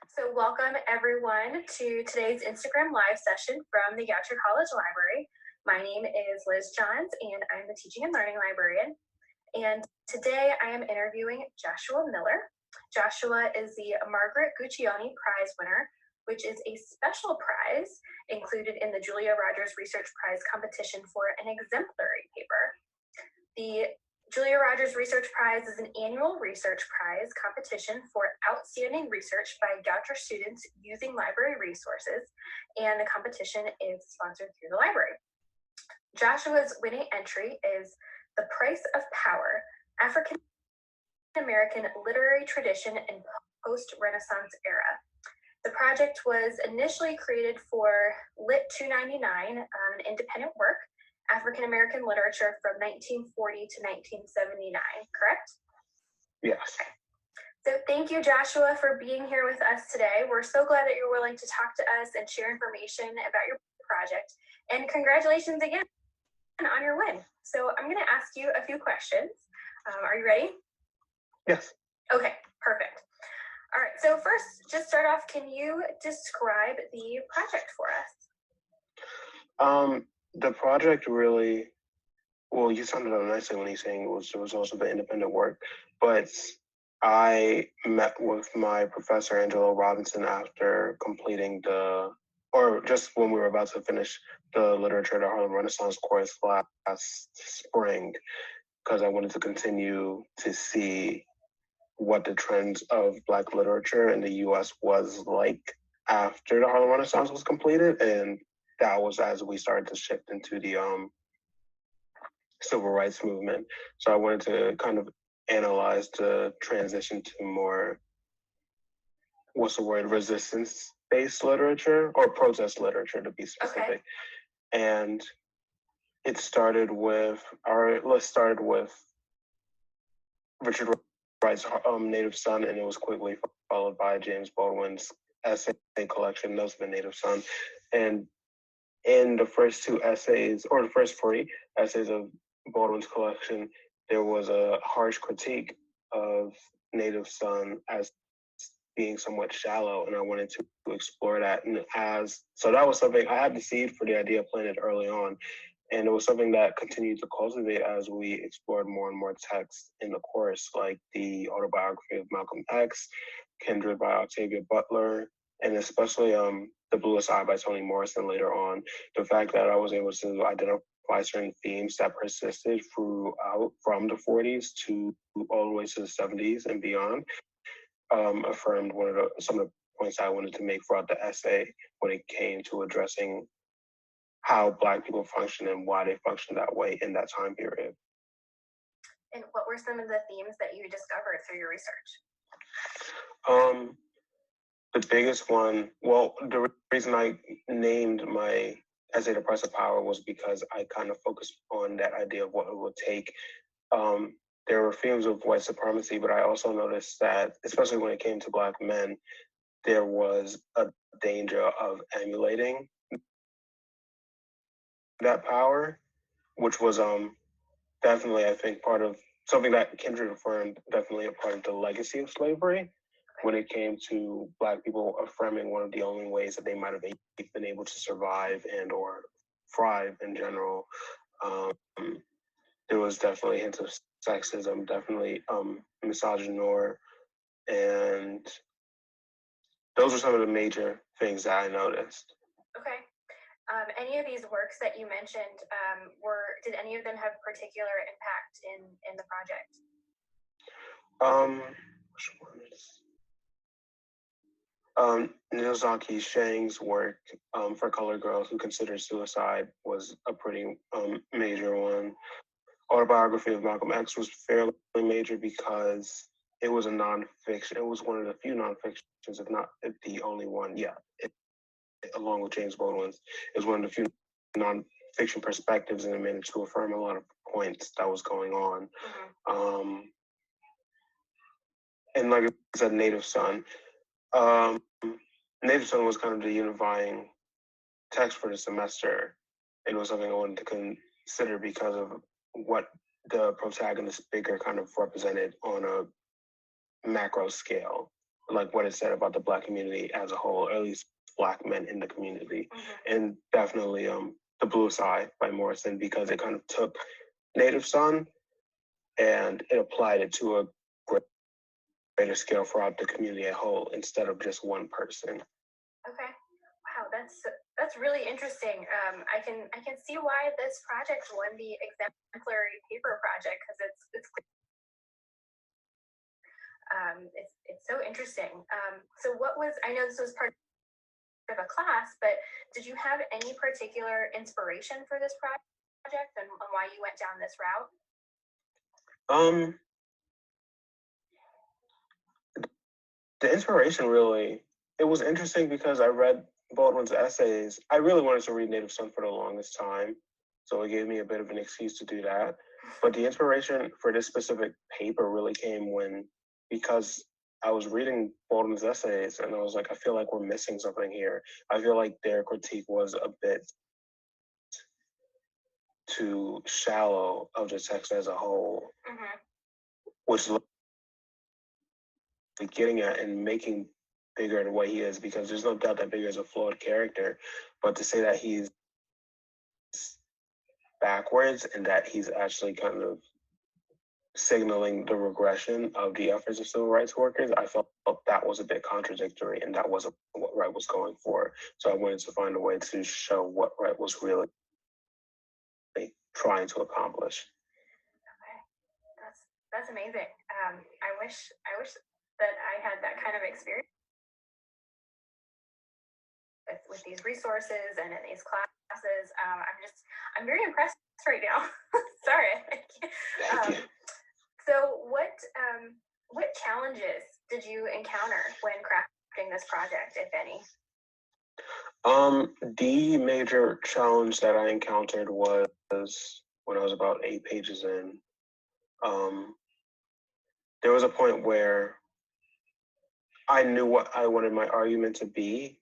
So welcome everyone to today's Instagram live session from the Goucher College Library. My name is Liz Johns and I'm the Teaching and Learning Librarian. And today I am interviewing Joshua Miller. Joshua is the Margaret Guccione Prize winner, which is a special prize included in the Julia Rogers Research Prize competition for an exemplary paper. The Julia Rogers Research Prize is an annual research prize competition for outstanding research by Goucher students using library resources, and the competition is sponsored through the library. Joshua's winning entry is The Price of Power, African American Literary Tradition in Post-Renaissance Era. The project was initially created for Lit 299, an independent work, African American literature from 1940 to 1979, correct? Yes. So thank you, Joshua, for being here with us today. We're so glad that you're willing to talk to us and share information about your project. And congratulations again on your win. So I'm going to ask you a few questions. Are you ready? Yes. Okay, perfect. All right, so first, just start off, can you describe the project for us? The project really, well, you summed it up nicely when you're saying it was also the independent work, but I met with my professor, Angelo Robinson, after completing or just when we were about to finish the Literature of the Harlem Renaissance course last spring, because I wanted to continue to see what the trends of Black literature in the U.S. was like after the Harlem Renaissance was completed, and that was as we started to shift into the civil rights movement. So I wanted to kind of analyze the transition to more, resistance-based literature or protest literature to be specific. Okay. And it started with, let's start with Richard Wright's Native Son, and it was quickly followed by James Baldwin's essay collection, Notes of the Native Son. And in the first two essays, or the first 40 essays of Baldwin's collection, there was a harsh critique of Native Son as being somewhat shallow, and I wanted to explore that. And so that was something, I had the seed for the idea planted early on, and it was something that continued to cultivate as we explored more and more texts in the course, like the autobiography of Malcolm X, Kindred by Octavia Butler, and especially The Bluest Eye by Toni Morrison later on. The fact that I was able to identify certain themes that persisted throughout from the 40s to all the way to the 70s and beyond affirmed some of the points I wanted to make throughout the essay when it came to addressing how Black people function and why they function that way in that time period. And what were some of the themes that you discovered through your research? The biggest one, well, the reason I named my essay The Price of Power was because I kind of focused on that idea of what it would take. There were themes of white supremacy, but I also noticed that, especially when it came to Black men, there was a danger of emulating that power, which was definitely, I think, part of something that Kindred affirmed, definitely a part of the legacy of slavery when it came to Black people affirming one of the only ways that they might have been able to survive and or thrive in general. There was definitely hints of sexism, definitely misogynoir, and those are some of the major things that I noticed. Okay. Any of these works that you mentioned, did any of them have particular impact in the project? Which ones? Nizaki Shang's work for Colored Girls Who Consider Suicide was a pretty major one. Autobiography of Malcolm X was fairly major because it was a nonfiction. It was one of the few nonfictions, if not the only one. Yeah, along with James Baldwin's, it was one of the few nonfiction perspectives, and it managed to affirm a lot of points that was going on. Mm-hmm. And like I said, Native Son. Native Son was kind of the unifying text for the semester. It was something I wanted to consider because of what the protagonist figure kind of represented on a macro scale. like what it said about the Black community as a whole, or at least Black men in the community, and definitely The Blue Side by Morrison, because it kind of took Native Son and it applied it to a greater scale throughout the community as a whole instead of just one person. Okay. Wow, that's really interesting. I can see why this project won the exemplary paper project, because it's so interesting. So what was, I know this was part of a class, but did you have any particular inspiration for this project and why you went down this route? The inspiration really, it was interesting because I read Baldwin's essays. I really wanted to read Native Son for the longest time, so it gave me a bit of an excuse to do that. But the inspiration for this specific paper really came because I was reading Baldwin's essays and I was like, I feel like we're missing something here. I feel like their critique was a bit too shallow of the text as a whole, which getting at and making Bigger the way he is, because there's no doubt that Bigger is a flawed character, but to say that he's backwards and that he's actually kind of signaling the regression of the efforts of civil rights workers, I felt that was a bit contradictory, and that wasn't what Wright was going for. So I wanted to find a way to show what Wright was really trying to accomplish. Okay, that's amazing. I wish that I had that kind of experience with these resources and in these classes. I'm very impressed right now. Sorry. Thank you. So what challenges did you encounter when crafting this project, if any? The major challenge that I encountered was when I was about 8 pages in. There was a point where I knew what I wanted my argument to be,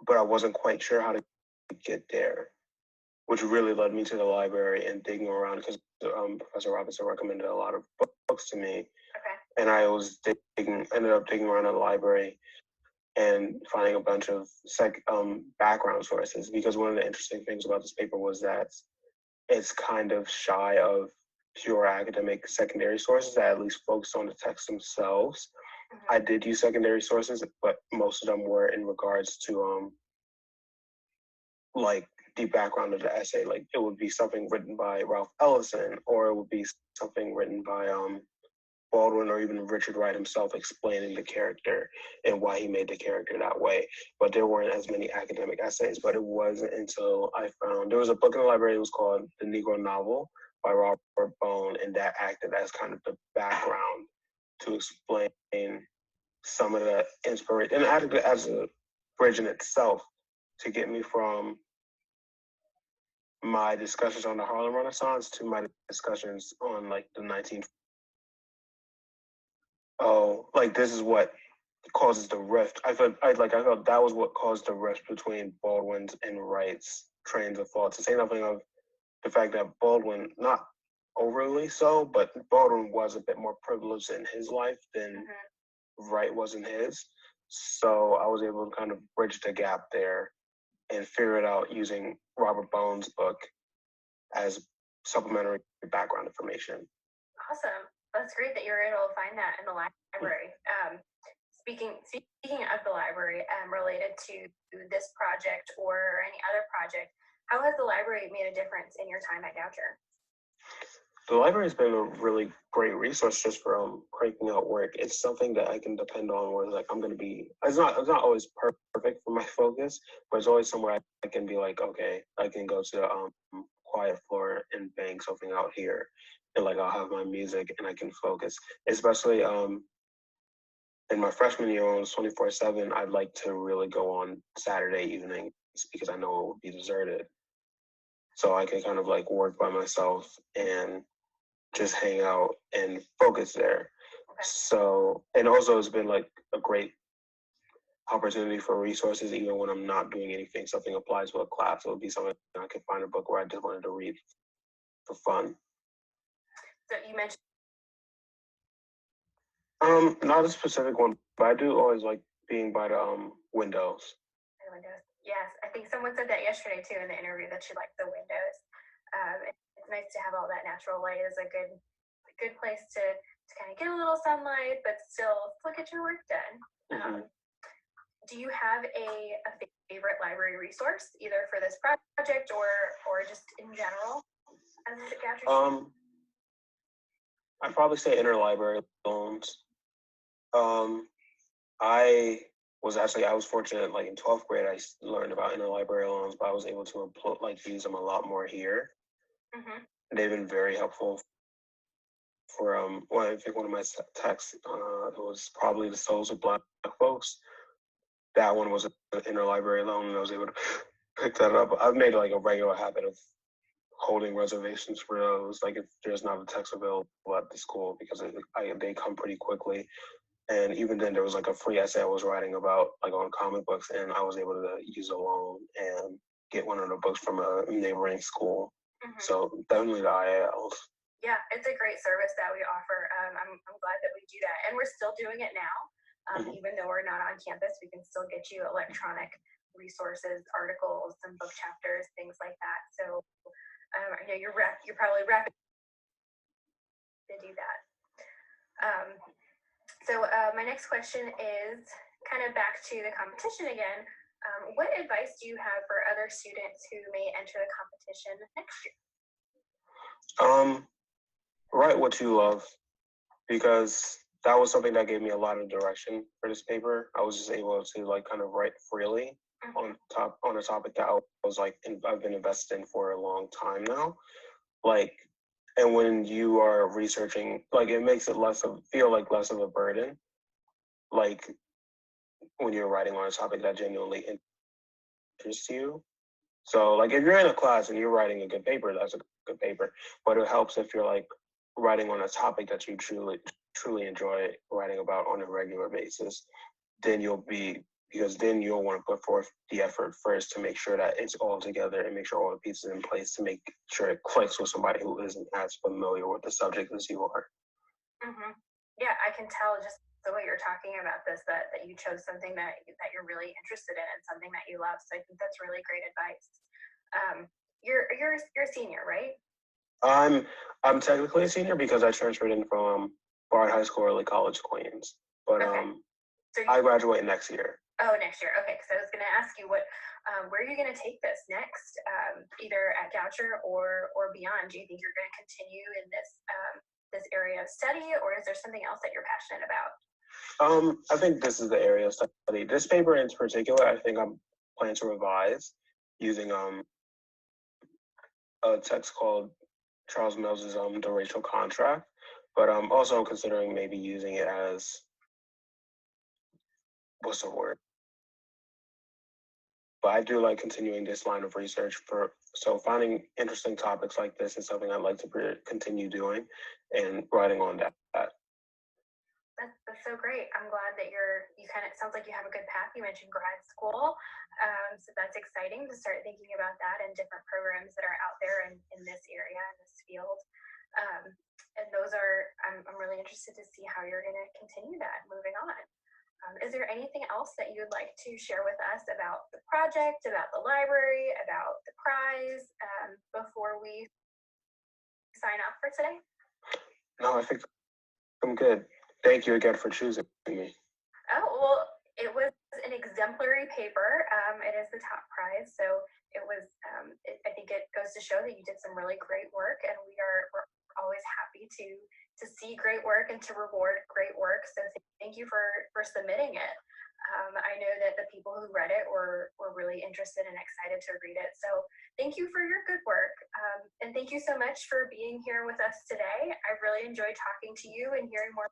but I wasn't quite sure how to get there, which really led me to the library and digging around, because Professor Robinson recommended a lot of books to me. And I was ended up digging around in the library and finding a bunch of background sources, because one of the interesting things about this paper was that it's kind of shy of pure academic secondary sources that at least focus on the text themselves. I did use secondary sources, but most of them were in regards to like the background of the essay. Like it would be something written by Ralph Ellison, or it would be something written by Baldwin, or even Richard Wright himself, explaining the character and why he made the character that way. But there weren't as many academic essays. But it wasn't until I found, there was a book in the library, it was called The Negro Novel by Robert Bone, and that acted as kind of the background to explain some of the inspiration, and acted as a bridge in itself to get me from my discussions on the Harlem Renaissance to my discussions on like the like this is what causes the rift. I felt that was what caused the rift between Baldwin's and Wright's trains of thought. To say nothing of the fact that Baldwin, not overly so, but Baldwin was a bit more privileged in his life than Wright was in his. So I was able to kind of bridge the gap there and figure it out using Robert Bone's book as supplementary background information. Awesome. That's great that you were able to find that in the library. Speaking of the library, related to this project or any other project, how has the library made a difference in your time at Goucher? The library has been a really great resource just for cranking out work. It's something that I can depend on where like I'm going to be, it's not always perfect for my focus, but it's always somewhere I can be like, okay, I can go to the quiet floor and bang something out here. And like I'll have my music and I can focus. Especially in my freshman year when it was 24/7, I'd like to really go on Saturday evenings because I know it would be deserted. So I can kind of like work by myself and just hang out and focus there. So, and also it's been like a great opportunity for resources, even when I'm not doing anything, something applies to a class. It would be something I can find a book where I just wanted to read for fun. So you mentioned Not a specific one, but I do always like being by the windows. The windows. Yes, I think someone said that yesterday too in the interview that she liked the windows. It's nice to have all that natural light. Is a good place to kind of get a little sunlight, but still get your work done. Mm-hmm. Do you have a favorite library resource, either for this project or just in general as a Goucher student? I'd probably say interlibrary loans. I I was fortunate, like in 12th grade, I learned about interlibrary loans, but I was able to use them a lot more here. Mm-hmm. They've been very helpful for well, I think one of my texts it was probably the souls of Black folks. That one was an interlibrary loan, and I was able to pick that up. I've made like a regular habit of holding reservations for those, like if there's not a text available at the school, because they come pretty quickly. And even then, there was like a free essay I was writing about, like on comic books, and I was able to use a loan and get one of the books from a neighboring school. Mm-hmm. So definitely the IALs. Yeah, it's a great service that we offer. I'm glad that we do that, and we're still doing it now. Mm-hmm. Even though we're not on campus, we can still get you electronic resources, articles, and book chapters, things like that. So I know you're probably rapid to do that. So my next question is kind of back to the competition again. What advice do you have for other students who may enter the competition next year? Write what you love, because that was something that gave me a lot of direction for this paper. I was just able to like kind of write freely. Mm-hmm. on a topic that I was like I've been invested in for a long time now. Like, and when you are researching, like it makes it feel like less of a burden. Like when you're writing on a topic that genuinely interests you. So like if you're in a class and you're writing a good paper, that's a good paper. But it helps if you're like writing on a topic that you truly enjoy writing about on a regular basis. Then you'll want to put forth the effort first to make sure that it's all together and make sure all the pieces in place to make sure it clicks with somebody who isn't as familiar with the subject as you are. Mm-hmm. Yeah, I can tell just the way you're talking about this that you chose something that you're really interested in and something that you love. So I think that's really great advice. You're a senior, right? I'm technically a senior because I transferred in from Bard High School, Early College, Queens. But okay. So I graduate next year. Oh, next year. Okay, because I was going to ask you where are you going to take this next, either at Goucher or beyond? Do you think you're going to continue in this area of study, or is there something else that you're passionate about? I think this is the area of study. This paper in particular, I think I'm planning to revise using a text called Charles Mills's The Racial Contract, but I'm also considering maybe using it as what's the word? But I do like continuing this line of research so finding interesting topics like this is something I'd like to continue doing and writing on that. That's so great. I'm glad that you kind of, sounds like you have a good path. You mentioned grad school. So that's exciting to start thinking about that and different programs that are out there in this area, in this field. And those I'm really interested to see how you're going to continue that moving on. Is there anything else that you'd like to share with us about the project, about the library, about the prize, before we sign off for today? No, I think I'm good. Thank you again for choosing me. Oh, well, it was an exemplary paper. It is the top prize, so it was. I think it goes to show that you did some really great work, and we're always happy to see great work and to reward great work. So thank you for submitting it. I know that the people who read it were really interested and excited to read it. So thank you for your good work. And thank you so much for being here with us today. I really enjoyed talking to you and hearing more